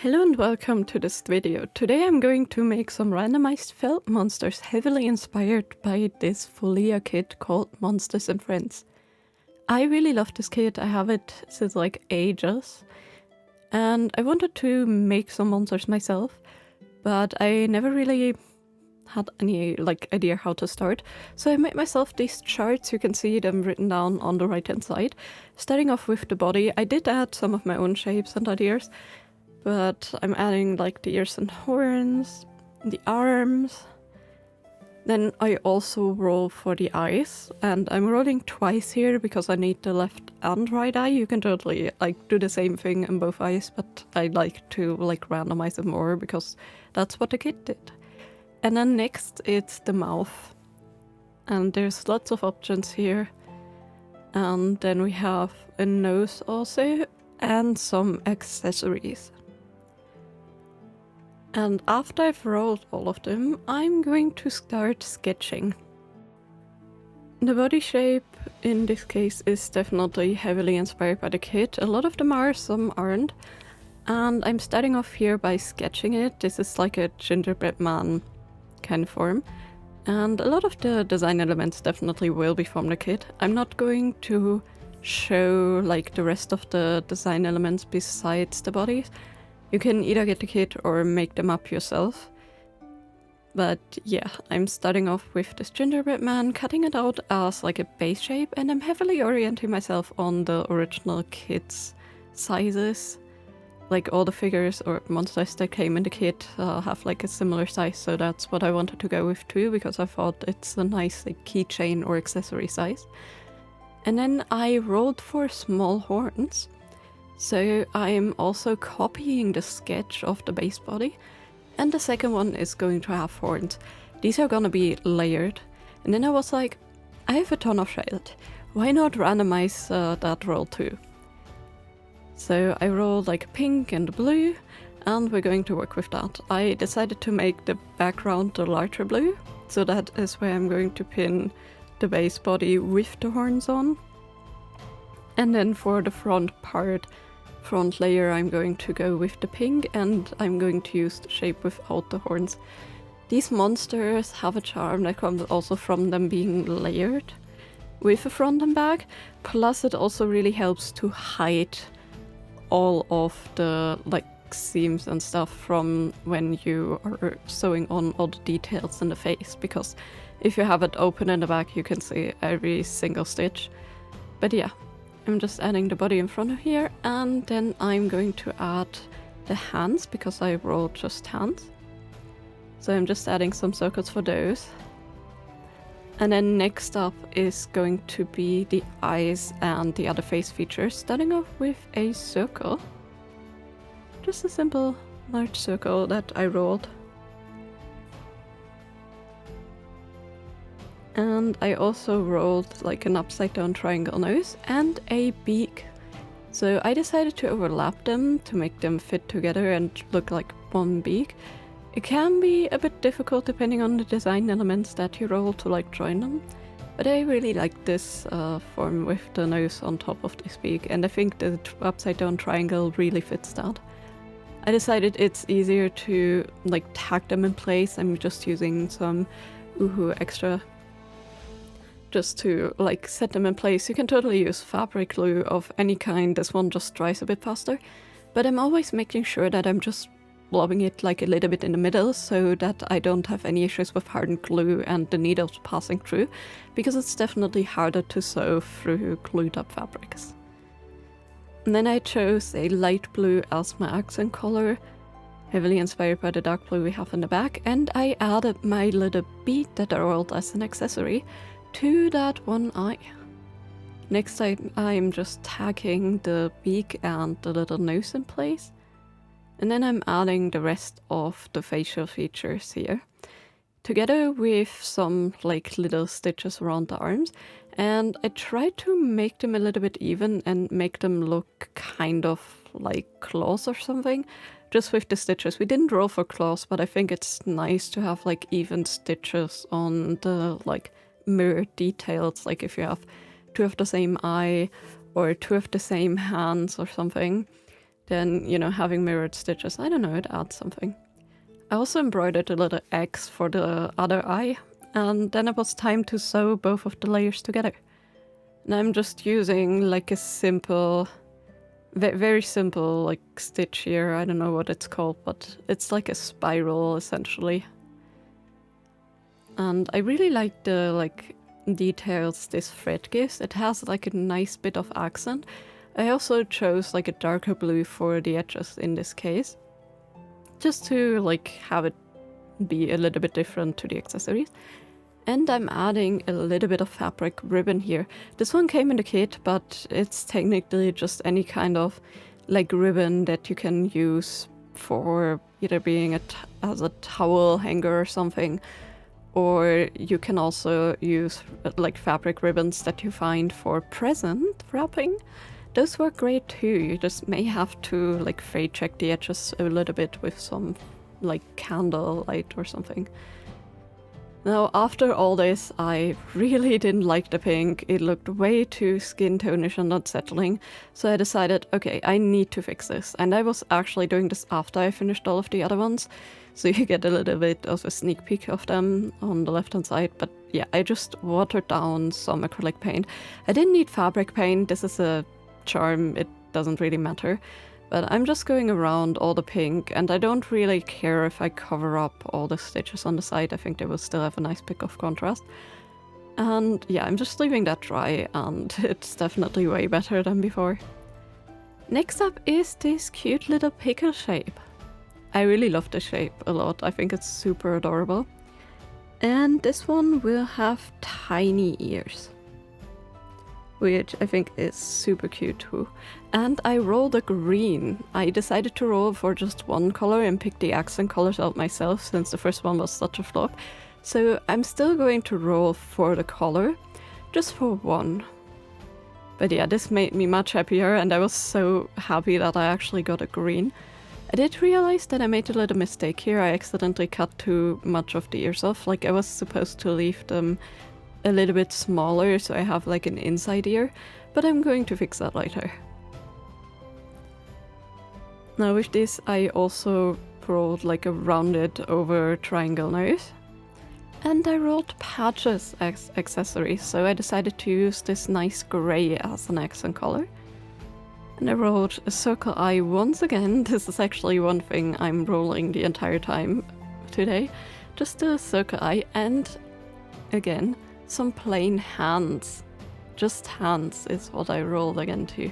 Hello and welcome to this video. Today I'm going to make some randomized felt monsters heavily inspired by this Folia kit called Monsters and Friends. I really love this kit, I have it since like ages, and I wanted to make some monsters myself, but I never really had any idea how to start. So I made myself these charts. You can see them written down on the right hand side. Starting off with the body, I did add some of my own shapes and ideas, but I'm adding like the ears and horns, the arms. Then I also roll for the eyes, and I'm rolling twice here because I need the left and right eye. You can totally do the same thing in both eyes, but I like to randomize it more because that's what the kit did. And then next it's the mouth, and there's lots of options here. And then we have a nose also, and some accessories. And after I've rolled all of them, I'm going to start sketching. The body shape in this case is definitely heavily inspired by the kit. A lot of them are, some aren't. And I'm starting off here by sketching it. This is like a gingerbread man kind of form. And a lot of the design elements definitely will be from the kit. I'm not going to show the rest of the design elements besides the bodies. You can either get the kit or make them up yourself. But yeah, I'm starting off with this gingerbread man, cutting it out as like a base shape, and I'm heavily orienting myself on the original kit's sizes. Like all the figures or monsters that came in the kit have like a similar size, so that's what I wanted to go with too, because I thought it's a nice keychain or accessory size. And then I rolled for small horns. So I'm also copying the sketch of the base body, and the second one is going to have horns. These are gonna be layered. And then I was like, I have a ton of shade. Why not randomize that roll too? So I rolled like pink and blue, and we're going to work with that. I decided to make the background the lighter blue, so that is where I'm going to pin the base body with the horns on. And then for the front layer, I'm going to go with the pink, and I'm going to use the shape without the horns. These monsters have a charm that comes also from them being layered with the front and back, plus it also really helps to hide all of the seams and stuff from when you are sewing on all the details in the face, because if you have it open in the back you can see every single stitch. But yeah, I'm just adding the body in front of here, and then I'm going to add the hands because I rolled just hands. So I'm just adding some circles for those. And then next up is going to be the eyes and the other face features, starting off with a circle. Just a simple large circle that I rolled. And I also rolled like an upside down triangle nose and a beak. So I decided to overlap them to make them fit together and look like one beak. It can be a bit difficult depending on the design elements that you roll to join them, but I really like this form with the nose on top of this beak, and I think the upside down triangle really fits that. I decided it's easier to tag them in place. I'm just using some Uhu extra just to set them in place. You can totally use fabric glue of any kind, this one just dries a bit faster, but I'm always making sure that I'm just blobbing it a little bit in the middle so that I don't have any issues with hardened glue and the needles passing through, because it's definitely harder to sew through glued up fabrics. And then I chose a light blue as my accent color, heavily inspired by the dark blue we have in the back, and I added my little bead that I rolled as an accessory to that one eye. Next I'm just tagging the beak and the little nose in place. And then I'm adding the rest of the facial features here, together with some little stitches around the arms. And I tried to make them a little bit even and make them look kind of like claws or something, just with the stitches. We didn't roll for claws, but I think it's nice to have even stitches on the mirror details, if you have two of the same eye or two of the same hands or something. then, you know, having mirrored stitches, I don't know, it adds something. I also embroidered a little X for the other eye, and then it was time to sew both of the layers together. And I'm just using like a simple, very simple like stitch here. I don't know what it's called, but it's like a spiral essentially. And I really like the like details this thread gives. It has like a nice bit of accent. I also chose like a darker blue for the edges in this case, just to like have it be a little bit different to the accessories. And I'm adding a little bit of fabric ribbon here. This one came in the kit, but it's technically just any kind of like ribbon that you can use for either being as a towel hanger or something, or you can also use like fabric ribbons that you find for present wrapping. Those work great too. You just may have to like fade check the edges a little bit with some like candle light or something. Now, after all this, I really didn't like the pink. It looked way too skin tonish and unsettling. So I decided, okay, I need to fix this. And I was actually doing this after I finished all of the other ones. So you get a little bit of a sneak peek of them on the left-hand side. But yeah, I just watered down some acrylic paint. I didn't need fabric paint. This is a charm. It doesn't really matter. But I'm just going around all the pink, and I don't really care if I cover up all the stitches on the side. I think they will still have a nice bit of contrast. And yeah, I'm just leaving that dry, and it's definitely way better than before. Next up is this cute little pickle shape. I really love this shape a lot. I think it's super adorable. And this one will have tiny ears, which I think is super cute too. And I rolled a green. I decided to roll for just one color and pick the accent colors out myself since the first one was such a flop. So I'm still going to roll for the color, just for one. But yeah, this made me much happier, and I was so happy that I actually got a green. I did realize that I made a little mistake here. I accidentally cut too much of the ears off. Like, I was supposed to leave them a little bit smaller so I have like an inside ear, but I'm going to fix that later. Now with this I also rolled like a rounded over triangle nose, and I rolled patches as accessories, so I decided to use this nice grey as an accent color. And I rolled a circle eye once again. This is actually one thing I'm rolling the entire time today, just a circle eye, and again some plain hands. Just hands is what I rolled again too.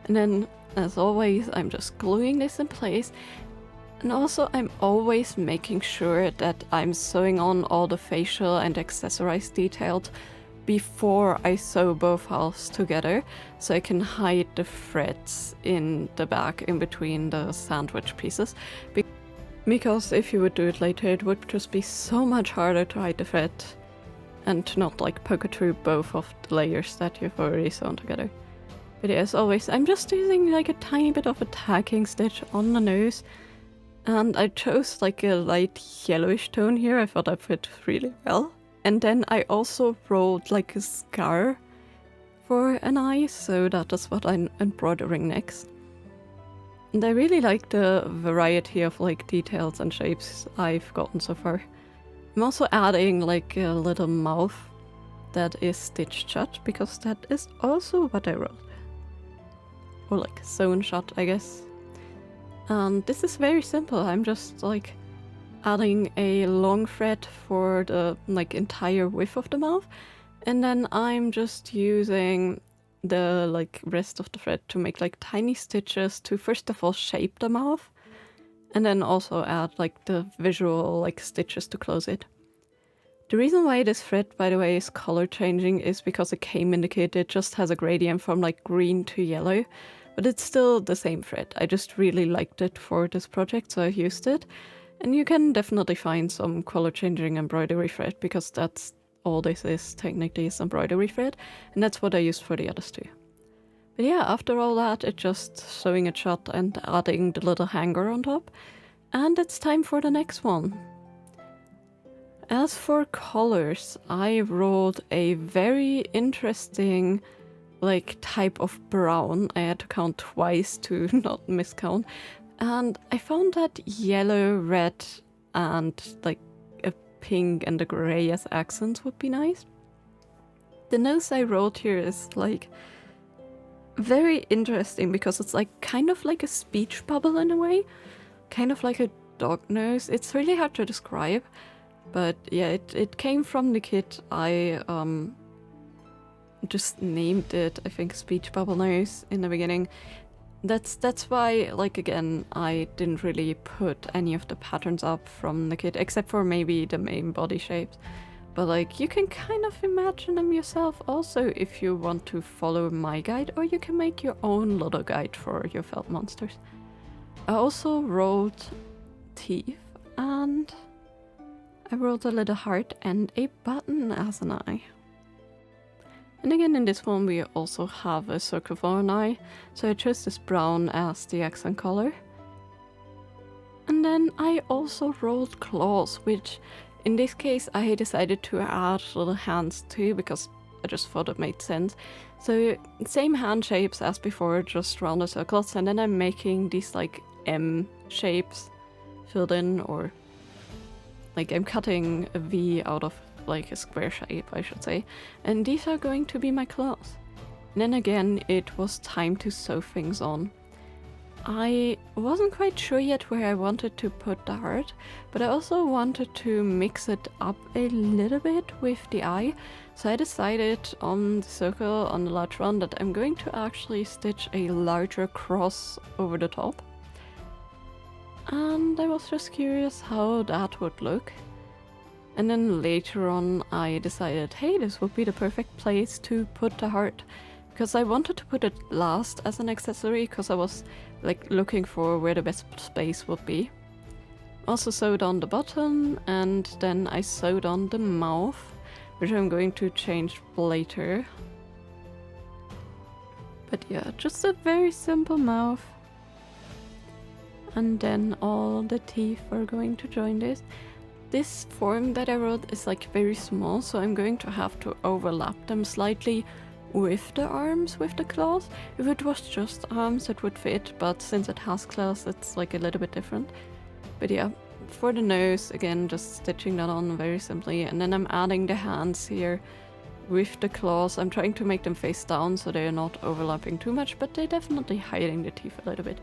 And then, as always, I'm just gluing this in place. And also I'm always making sure that I'm sewing on all the facial and accessorized details before I sew both halves together, so I can hide the threads in the back in between the sandwich pieces. Because if you would do it later, it would just be so much harder to hide the thread and to not like poke it through both of the layers that you've already sewn together. But yeah, as always, I'm just using like a tiny bit of a tacking stitch on the nose, and I chose like a light yellowish tone here. I thought that fit really well. And then I also rolled like a scar for an eye, so that is what I'm embroidering next. And I really like the variety of like details and shapes I've gotten so far. I'm also adding like a little mouth that is stitched shut, because that is also what I wrote. Or like sewn shut, I guess. And this is very simple. I'm just like adding a long thread for the like entire width of the mouth, and then I'm just using the like rest of the thread to make like tiny stitches to first of all shape the mouth, and then also add like the visual like stitches to close it. The reason why this thread, by the way, is color changing is because it came in the kit. It just has a gradient from like green to yellow, but it's still the same thread. I just really liked it for this project, so I used it. And you can definitely find some color changing embroidery thread, because that's all this is technically, is embroidery thread, and that's what I used for the others too. But yeah, after all that, it's just sewing it shut and adding the little hanger on top, and it's time for the next one. As for colors, I rolled a very interesting like type of brown. I had to count twice to not miscount. And I found that yellow, red, and like a pink and a gray as accents would be nice. The nose I wrote here is like very interesting because it's like kind of like a speech bubble in a way, kind of like a dog nose. It's really hard to describe, but yeah, it came from the kit. I just named it, I think, speech bubble nose in the beginning. That's why, like, again, I didn't really put any of the patterns up from the kit, except for maybe the main body shapes. But like, you can kind of imagine them yourself also if you want to follow my guide, or you can make your own little guide for your felt monsters. I also wrote teeth, and I wrote a little heart and a button as an eye. And again, in this one we also have a circle for an eye, so I chose this brown as the accent color. And then I also wrote claws, which in this case I decided to add little hands too, because I just thought it made sense. So same hand shapes as before, just rounded circles, and then I'm making these like M shapes filled in, or like I'm cutting a V out of like a square shape, I should say. And these are going to be my claws. And then again, it was time to sew things on. I wasn't quite sure yet where I wanted to put the heart, but I also wanted to mix it up a little bit with the eye. So I decided on the circle, on the large one, that I'm going to actually stitch a larger cross over the top. And I was just curious how that would look. And then later on I decided, hey, this would be the perfect place to put the heart, because I wanted to put it last as an accessory, because I was like looking for where the best space would be. Also sewed on the bottom, and then I sewed on the mouth, which I'm going to change later. But yeah, just a very simple mouth. And then all the teeth are going to join this. This form that I wrote is like very small, so I'm going to have to overlap them slightly with the arms, with the claws. If it was just arms it would fit, but since it has claws it's like a little bit different. But yeah, for the nose, again, just stitching that on very simply, and then I'm adding the hands here with the claws. I'm trying to make them face down so they're not overlapping too much, but they're definitely hiding the teeth a little bit.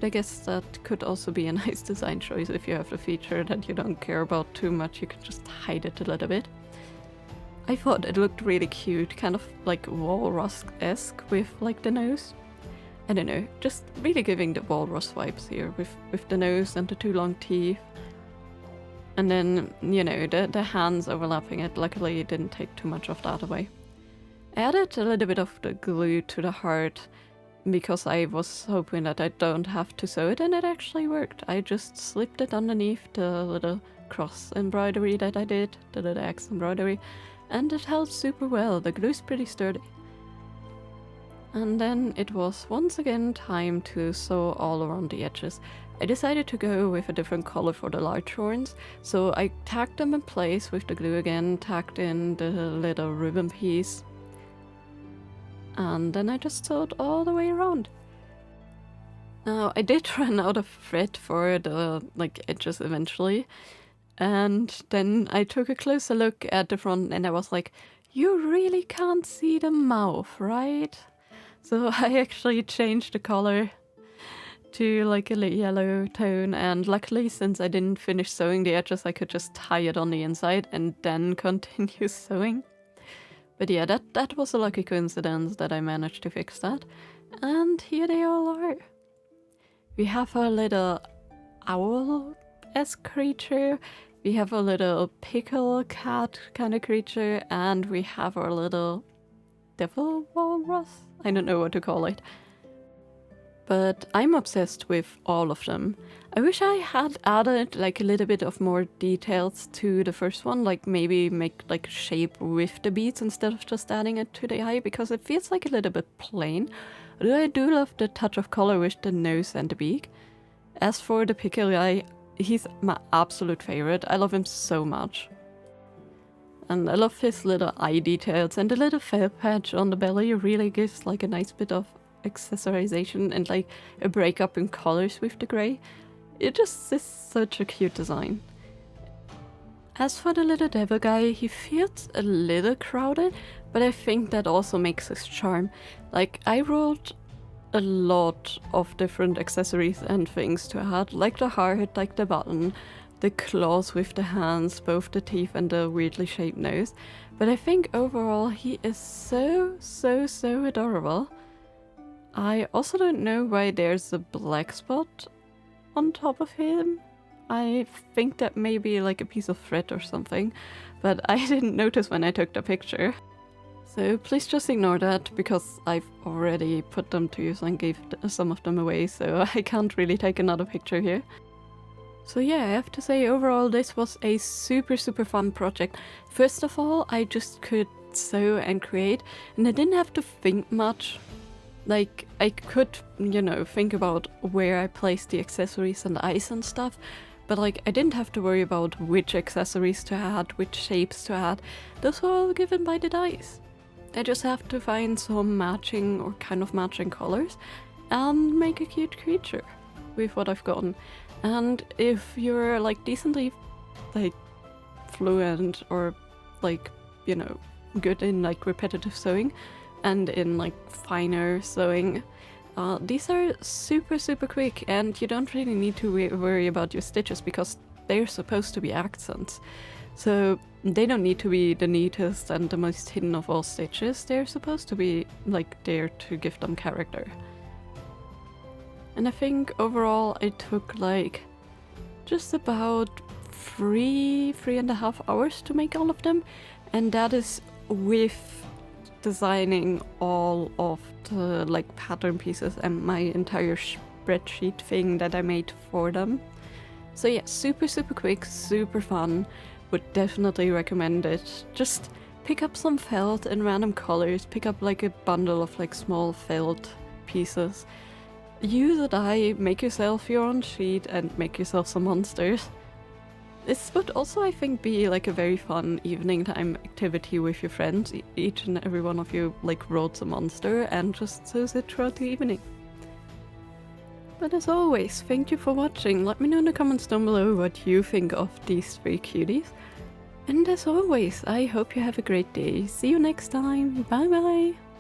I guess that could also be a nice design choice. If you have a feature that you don't care about too much, you can just hide it a little bit. I thought it looked really cute, kind of like walrus-esque with like the nose. I don't know, just really giving the walrus vibes here with the nose and the two long teeth. And then, you know, the hands overlapping it. Luckily it didn't take too much of that away. I added a little bit of the glue to the heart, because I was hoping that I don't have to sew it, and it actually worked. I just slipped it underneath the little cross embroidery that I did, the little X embroidery, and it held super well. The glue's pretty sturdy. And then it was once again time to sew all around the edges. I decided to go with a different color for the large horns, so I tacked them in place with the glue again, tacked in the little ribbon piece, and then I just sewed all the way around. Now, I did run out of thread for the edges eventually, and then I took a closer look at the front and I was like, you really can't see the mouth, right? So I actually changed the color to like a yellow tone, and luckily, since I didn't finish sewing the edges, I could just tie it on the inside and then continue sewing. But yeah, that was a lucky coincidence that I managed to fix that. And here they all are. We have a little owl-esque creature, we have a little pickle cat kind of creature, and we have our little devil walrus? I don't know what to call it. But I'm obsessed with all of them. I wish I had added like a little bit of more details to the first one, like maybe make like shape with the beads instead of just adding it to the eye, because it feels like a little bit plain. Although I do love the touch of color with the nose and the beak. As for the pickle guy, he's my absolute favorite. I love him so much. And I love his little eye details, and the little felt patch on the belly really gives like a nice bit of accessorization and like a breakup in colors with the grey. It just is such a cute design. As for the little devil guy, he feels a little crowded, but I think that also makes his charm. Like, I wrote a lot of different accessories and things to add, like the heart, like the button, the claws with the hands, both the teeth and the weirdly shaped nose. But I think overall he is so adorable. I also don't know why there's a black spot on top of him. I think that may be like a piece of thread or something, but I didn't notice when I took the picture. So please just ignore that, because I've already put them to use and gave some of them away, so I can't really take another picture here. So yeah, I have to say overall this was a super fun project. First of all, I just could sew and create, and I didn't have to think much. Like, I could, you know, think about where I placed the accessories and the eyes and stuff, but like, I didn't have to worry about which accessories to add, which shapes to add. Those were all given by the dice. I just have to find some matching or kind of matching colors and make a cute creature with what I've gotten. And if you're like decently like fluent or like, you know, good in like repetitive sewing and in like finer sewing, these are super quick, and you don't really need to worry about your stitches because they're supposed to be accents. So they don't need to be the neatest and the most hidden of all stitches. They're supposed to be like there to give them character. And I think overall it took like just about 3.5 hours to make all of them, and that is with designing all of the like pattern pieces and my entire spreadsheet thing that I made for them. So yeah, super quick, super fun. Would definitely recommend it. Just pick up some felt in random colors, pick up like a bundle of like small felt pieces. Use a die, make yourself your own sheet and make yourself some monsters. This would also, I think, be like a very fun evening time activity with your friends. Each and every one of you like wrote a monster and just sews it throughout the evening. But as always, thank you for watching. Let me know in the comments down below what you think of these 3 cuties. And as always, I hope you have a great day. See you next time. Bye bye!